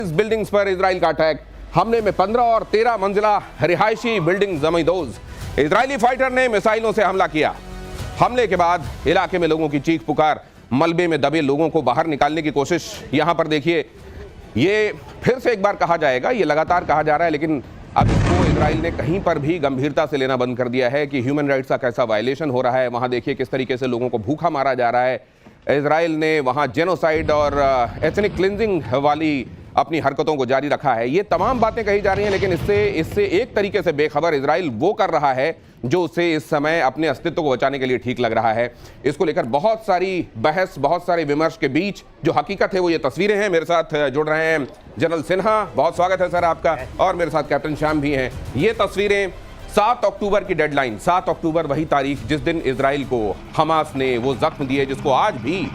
इस बिल्डिंग्स पर इजराइल का अटैक। हमले में 15 और 13 मंजिला रिहायशी बिल्डिंग जमींदोज। इजरायली फाइटर ने मिसाइलों से हमला किया। हमले के बाद इलाके में लोगों की चीख पुकार, मलबे में दबे लोगों को बाहर निकालने की कोशिश। यहां पर देखिए, ये फिर से एक बार कहा जाएगा, ये लगातार कहा जा रहा है, लेकिन अब इसको इजराइल ने कहीं पर भी गंभीरता से लेना बंद कर दिया है कि ह्यूमन राइट्स का कैसा वायलेशन हो रहा है। वहां देखिए किस तरीके से लोगों को भूखा मारा जा रहा है। इजराइल ने वहां जेनोसाइड और एथनिक क्लिंजिंग वाली अपनी हरकतों को जारी रखा है। ये तमाम बातें कही जा रही हैं, लेकिन इससे एक तरीके से बेखबर इजराइल वो कर रहा है जो उसे इस समय अपने अस्तित्व को बचाने के लिए ठीक लग रहा है। इसको लेकर बहुत सारी बहस, बहुत सारे विमर्श के बीच जो हकीकत है वो ये तस्वीरें हैं। मेरे साथ जुड़ रहे हैं जनरल सिन्हा, बहुत स्वागत है सर आपका, और मेरे साथ कैप्टन श्याम भी हैं। ये तस्वीरें 7 अक्टूबर की डेडलाइन, 7 अक्टूबर वही तारीख जिस दिन इजराइल को हमास ने वो जख्म दिए जिसको आज भी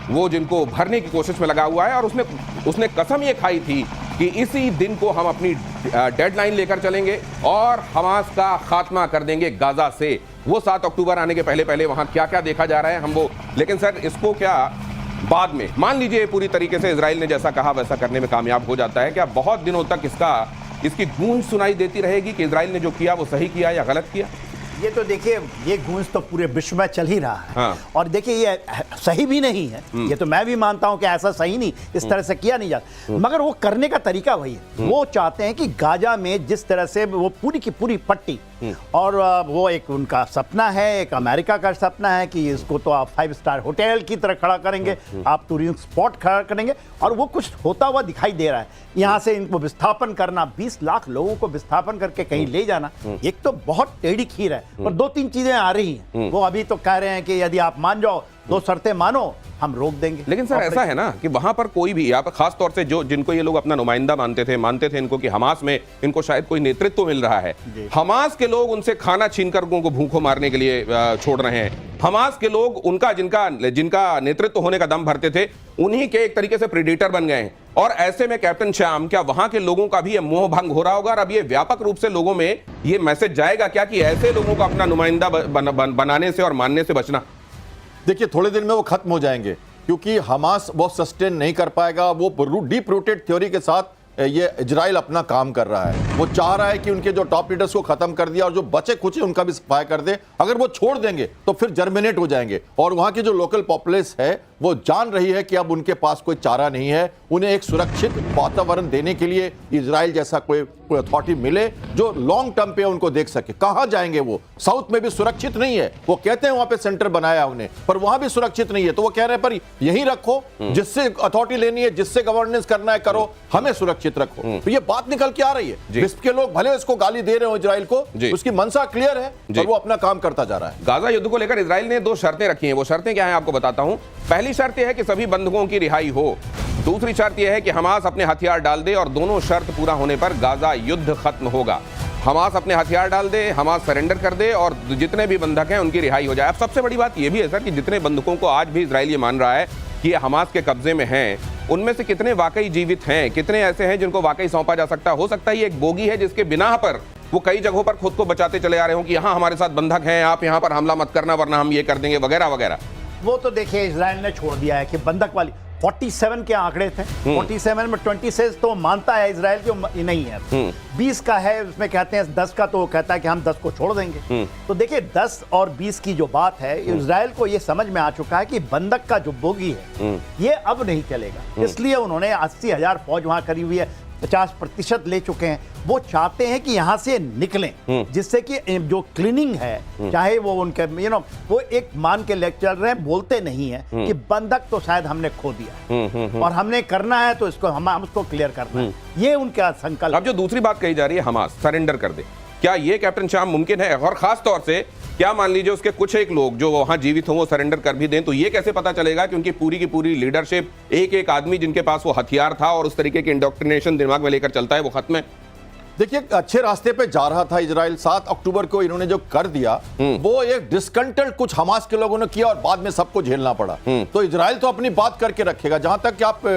वो जिनको भरने की कोशिश में लगा हुआ है, और उसने कसम ये खाई थी कि इसी दिन को हम अपनी डेडलाइन लेकर चलेंगे और हमास का खात्मा कर देंगे गाजा से। वो 7 अक्टूबर आने के पहले पहले वहां क्या क्या देखा जा रहा है हम वो, लेकिन सर इसको क्या बाद में मान लीजिए पूरी तरीके से इजराइल ने जैसा कहा वैसा करने में कामयाब हो जाता है, क्या बहुत दिनों तक इसकी गूंज सुनाई देती रहेगी कि इजराइल ने जो किया वो सही किया या गलत किया? ये तो देखिए, ये गूंज तो पूरे विश्व में चल ही रहा है। हाँ। और देखिए ये सही भी नहीं है, ये तो मैं भी मानता हूं कि ऐसा सही नहीं, इस तरह से किया नहीं जाता, मगर वो करने का तरीका वही है। वो चाहते हैं कि गाजा में जिस तरह से वो पूरी की पूरी पट्टी, और वो एक उनका सपना है, एक अमेरिका का सपना है कि इसको तो आप 5 स्टार होटल की तरह खड़ा करेंगे, आप टूरिस्ट स्पॉट खड़ा करेंगे, और वो कुछ होता हुआ दिखाई दे रहा है। यहाँ से इनको विस्थापन करना, 20 लाख लोगों को विस्थापन करके कहीं ले जाना, एक तो बहुत टेढ़ी खीर है। और 2-3 चीजें आ रही हैं, वो अभी तो कह रहे हैं कि यदि आप मान जाओ, 2 शर्तें मानो, हम रोक देंगे। लेकिन सर ऐसा है ना कि वहां पर कोई भी, यहाँ पर खास तौर से जिनको ये लोग अपना नुमाइंदा मानते थे इनको कि हमास में इनको शायद कोई नेतृत्व मिल रहा है। हमास के लोग उनसे खाना छीनकर उनको भूखों मारने के लिए छोड़ रहे हैं। हमास के लोग उनका जिनका नेतृत्व होने का दम भरते थे, उन्हीं के एक तरीके से प्रेडेटर बन गए हैं। और ऐसे में कैप्टन श्याम, क्या वहां के लोगों का भी ये मोह भंग हो रहा होगा? और अब ये व्यापक रूप से लोगों में ये मैसेज जाएगा क्या कि ऐसे लोगों को अपना नुमाइंदा बनाने से और मानने से बचना? देखिए, थोड़े दिन में वो खत्म हो जाएंगे, क्योंकि हमास वो सस्टेन नहीं कर पाएगा। वो डीप रूटेड थ्योरी के साथ ये इजराइल अपना काम कर रहा है। वो चाह रहा है कि उनके जो टॉप लीडर्स को खत्म कर दिया और जो बचे कुचे उनका भी सफाया कर दे। अगर वो छोड़ देंगे तो फिर जर्मिनेट हो जाएंगे, और वहां की जो लोकल पॉपुलेस है वो जान रही है कि अब उनके पास कोई चारा नहीं है। उन्हें एक सुरक्षित वातावरण देने के लिए इजराइल जैसा कोई अथॉरिटी मिले जो लॉन्ग टर्म पे उनको देख सके। कहां जाएंगे वो? साउथ में भी सुरक्षित नहीं है। वो कहते हैं वहां पे सेंटर बनाया उन्हें, पर वहां भी सुरक्षित नहीं है। तो वो कह रहे हैं पर यहीं रखो, जिससे अथॉरिटी लेनी है, जिससे गवर्नेंस करना है करो, हमें सुरक्षित रखो। तो ये बात निकल के आ रही है। विश्व के लोग भले इसको गाली दे रहे हो इजराइल को, उसकी मंशा क्लियर है और वो अपना काम करता जा रहा है। गाजा युद्ध को लेकर इजराइल ने 2 शर्तें रखी हैं। वो शर्तें क्या हैं आपको बताता हूं। पहली शर्त यह है कि सभी बंधकों की रिहाई हो। दूसरी शर्त यह है कि हमास अपने हथियार डाल दे, और दोनों शर्त पूरा होने पर गाजा युद्ध खत्म होगा। हमास अपने हथियार डाल दे, हमास सरेंडर कर दे, और जितने भी बंधक हैं उनकी रिहाई हो जाए। अब सबसे बड़ी बात यह भी है सर कि जितने बंधकों को आज भी इजराइल ये मान रहा है कि ये हमास के कब्जे में हैं, उनमें से कितने वाकई जीवित हैं, कितने ऐसे हैं जिनको वाकई सौंपा जा सकता? हो सकता है ये एक बोगी है जिसके बिना पर वो कई जगहों पर खुद को बचाते चले आ रहे हो कि यहाँ हमारे साथ बंधक हैं, आप यहाँ पर हमला मत करना वरना हम ये कर देंगे वगैरह वगैरह। वो तो देखिए इजराइल ने छोड़ दिया है कि बंधक वाली 47 के आंकड़े थे। 47 में 26 तो मानता है इजराइल की नहीं है, 20 का है, उसमें कहते हैं 10 का, तो वो कहता है कि हम 10 को छोड़ देंगे। तो देखिए 10 और 20 की जो बात है, इजराइल को ये समझ में आ चुका है कि बंधक का जो बोगी है ये अब नहीं चलेगा। इसलिए उन्होंने 80,000 फौज वहां करी हुई है, 50% ले चुके हैं। वो चाहते हैं कि यहां से निकलें, जिससे कि जो क्लीनिंग है, चाहे वो उनके वो एक मान के चल रहे हैं, बोलते नहीं है कि बंधक तो शायद हमने खो दिया और हमने करना है तो इसको हम उसको क्लियर करना है, ये उनका संकल्प। अब जो दूसरी बात कही जा रही है, हमास सरेंडर कर दे, क्या ये कैप्टन श्याम मुमकिन है? और खास तौर से क्या मान लीजिए उसके कुछ एक लोग जो वहां जीवित हों वो सरेंडर कर भी दें, तो ये कैसे पता चलेगा कि उनकी पूरी की पूरी लीडरशिप, एक आदमी जिनके पास वो हथियार था और उस तरीके की इंडोक्ट्रिनेशन दिमाग में लेकर चलता है, वो खत्म है? देखिए, अच्छे रास्ते पे जा रहा था इजराइल। 7 अक्टूबर को इन्होंने जो कर दिया वो एक डिस्कंटेंट कुछ हमास के लोगों ने किया और बाद में सबको झेलना पड़ा। तो इजराइल तो अपनी बात करके रखेगा। जहां तक कि आप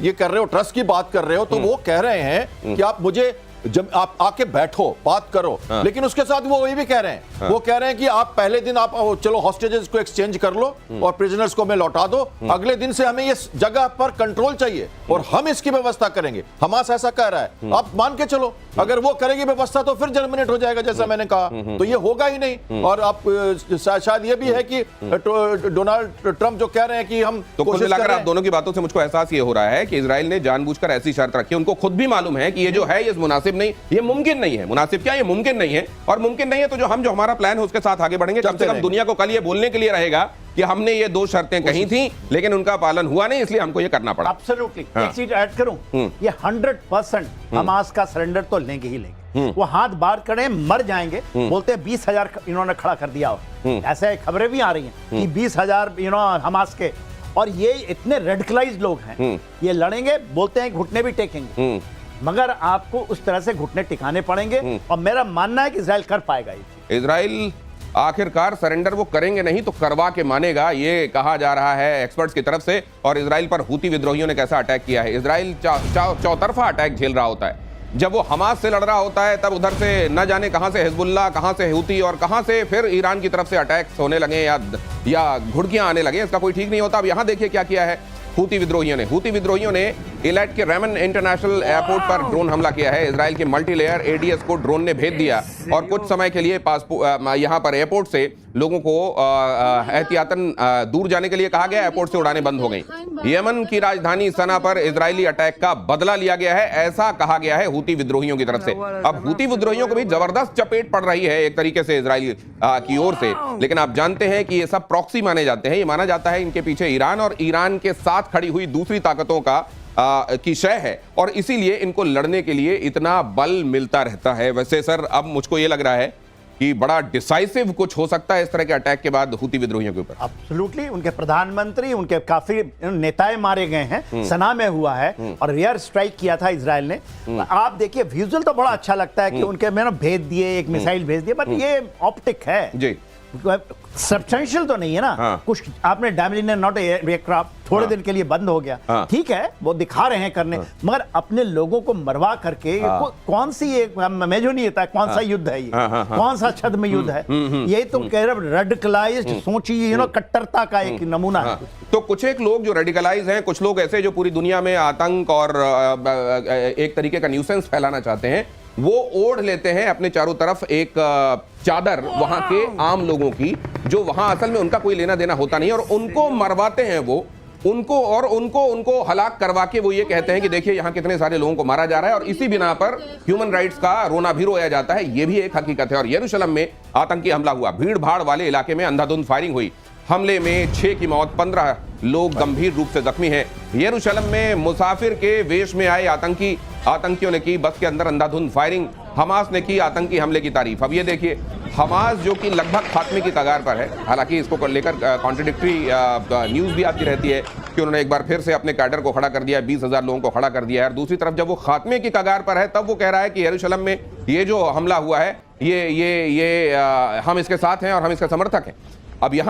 ये कर रहे हो, ट्रस्ट की बात कर रहे हो, तो वो कह रहे हैं कि आप मुझे जब आप आके बैठो, बात करो। लेकिन उसके साथ वो ये भी कह रहे हैं, वो कह रहे हैं कि आप पहले दिन आप चलो हॉस्टेजेस को एक्सचेंज कर लो और प्रिजनर्स को हमें लौटा दो, अगले दिन से हमें इस जगह पर कंट्रोल चाहिए और हम इसकी व्यवस्था करेंगे। हमास ऐसा कह रहा है, आप मान के चलो अगर वो करेगी व्यवस्था तो फिर जर्मिनेट हो जाएगा, जैसा मैंने कहा। तो ये होगा ही नहीं। और आप शायद ये भी है कि डोनाल्ड ट्रंप जो कह रहे हैं कि हम तो कुल मिलाकर आप दोनों की बातों से मुझको एहसास ये हो रहा है कि इजराइल ने जानबूझकर ऐसी शर्त रखी है। उनको खुद भी मालूम है कि ये जो है ये मुनासिब नहीं, ये मुमकिन नहीं है। मुनासिब क्या, ये मुमकिन नहीं है। और मुमकिन नहीं है तो जो हमारा प्लान है उसके साथ आगे बढ़ेंगे। कम से कम दुनिया को कल ये बोलने के लिए रहेगा कि हमने ये 2 शर्तें कही थी लेकिन उनका पालन हुआ नहीं, इसलिए हमको ये करना पड़ा। एब्सोल्युटली। एक चीज ऐड करूं, ये 100% हमास का सरेंडर तो लेंगे ही लेंगे। वो हाथ बाहर करें मर जाएंगे। बोलते हैं 20,000 इन्होंने खड़ा कर दिया। ऐसे खबरें भी आ रही हैं कि 20,000 हमास के, और ये इतने रेडिकलाइज्ड लोग हैं, ये लड़ेंगे, बोलते हैं घुटने भी टेकेंगे, मगर आपको उस तरह से घुटने टिकाने पड़ेंगे। और मेरा मानना है कि इजराइल कर पाएगा। इजराइल आखिरकार सरेंडर वो करेंगे नहीं तो करवा के मानेगा, ये कहा जा रहा है एक्सपर्ट्स की तरफ से। और इजराइल पर हूती विद्रोहियों ने कैसा अटैक किया है। इजराइल चौतरफा अटैक झेल रहा होता है। जब वो हमास से लड़ रहा होता है तब उधर से न जाने कहां से हिजबुल्लाह, कहां से हूती और कहां से फिर ईरान की तरफ से अटैक्स होने लगे या घुड़कियां आने लगे। इसका कोई ठीक नहीं होता। अब यहां देखिए क्या किया है हूती विद्रोहियों ने इलाट के रेमन इंटरनेशनल एयरपोर्ट पर ड्रोन हमला किया है। इजराइल के मल्टीलेयर एडीएस को ड्रोन ने भेज दिया और कुछ समय के लिए यहां पर एयरपोर्ट से लोगों को एहतियातन दूर जाने के लिए कहा गया। एयरपोर्ट से उड़ानें बंद हो गई। यमन की राजधानी सना पर इजरायली अटैक का बदला लिया गया है, ऐसा कहा गया है हूती विद्रोहियों की तरफ से। अब हूती विद्रोहियों को भी जबरदस्त चपेट पड़ रही है एक तरीके से इजराइल की ओर से। लेकिन आप जानते हैं कि ये सब प्रॉक्सी माने जाते हैं। ये माना जाता है इनके पीछे ईरान और ईरान के साथ खड़ी हुई दूसरी ताकतों की शय है और इसीलिए इनको लड़ने के लिए इतना बल मिलता रहता है। वैसे सर अब मुझको ये लग रहा है कि बड़ा डिसाइसिव कुछ हो सकता है इस तरह के अटैक के बाद हूती विद्रोहियों के ऊपर। एब्सोल्युटली। उनके प्रधानमंत्री, उनके काफी नेताएं मारे गए हैं। सना में हुआ है और एयर स्ट्राइक किया था इजराइल ने। आप देखिए विजुअल तो बड़ा अच्छा लगता है कि उनके मैंने भेज दिए, एक मिसाइल भेज दिए, बट ये ऑप्टिक है जी, सब्सटेंशियल तो नहीं है ना। कुछ आपने डैमेज नॉट एयरक्राफ्ट थोड़े दिन के लिए बंद हो गया, ठीक है, वो दिखा रहे हैं करने, मगर अपने लोगों को मरवा करके कौन सी एक मैं जो नहीं होता कौन सा युद्ध है ये, कौन सा छद्म युद्ध है यही तो कह रहे। रेडिकलाइज्ड सोचिए, कट्टरता का एक नमूना है। तो कुछ एक लोग जो रेडिकलाइज हैं, कुछ लोग ऐसे जो पूरी दुनिया में आतंक और एक तरीके का न्यूसेंस फैलाना चाहते हैं, वो ओढ़ लेते हैं अपने चारों तरफ एक चादर वहां के आम लोगों की, जो वहां असल में उनका कोई लेना देना होता नहीं, और उनको मरवाते हैं वो उनको हलाक करवा के वो ये कहते हैं कि देखिए यहां कितने सारे लोगों को मारा जा रहा है। और इसी बिना पर ह्यूमन राइट्स का रोना भी रोया जाता है। ये भी एक हकीकत है। और यरूशलेम में आतंकी हमला हुआ, भीड़ भाड़ वाले इलाके में अंधाधुंध फायरिंग हुई। हमले में 6 की मौत, 15 लोग गंभीर रूप से जख्मी हैं। यरूशलेम में मुसाफिर के वेश में आए आतंकियों ने की बस के अंदर अंधाधुंध फायरिंग। हमास ने की आतंकी हमले की तारीफ। अब ये देखिए हमास जो कि लगभग खात्मे की कगार पर है, हालांकि इसको लेकर कॉन्ट्रडिक्टरी न्यूज़ भी आती रहती है कि उन्होंने एक बार फिर से अपने कैडर को खड़ा कर दिया, 20,000 लोगों को खड़ा कर दिया है। और दूसरी तरफ जब वो खात्मे की कगार पर है तब वो कह रहा है कि यरूशलेम में ये जो हमला हुआ है ये हम इसके साथ हैं और हम इसके समर्थक हैं। अब यहाँ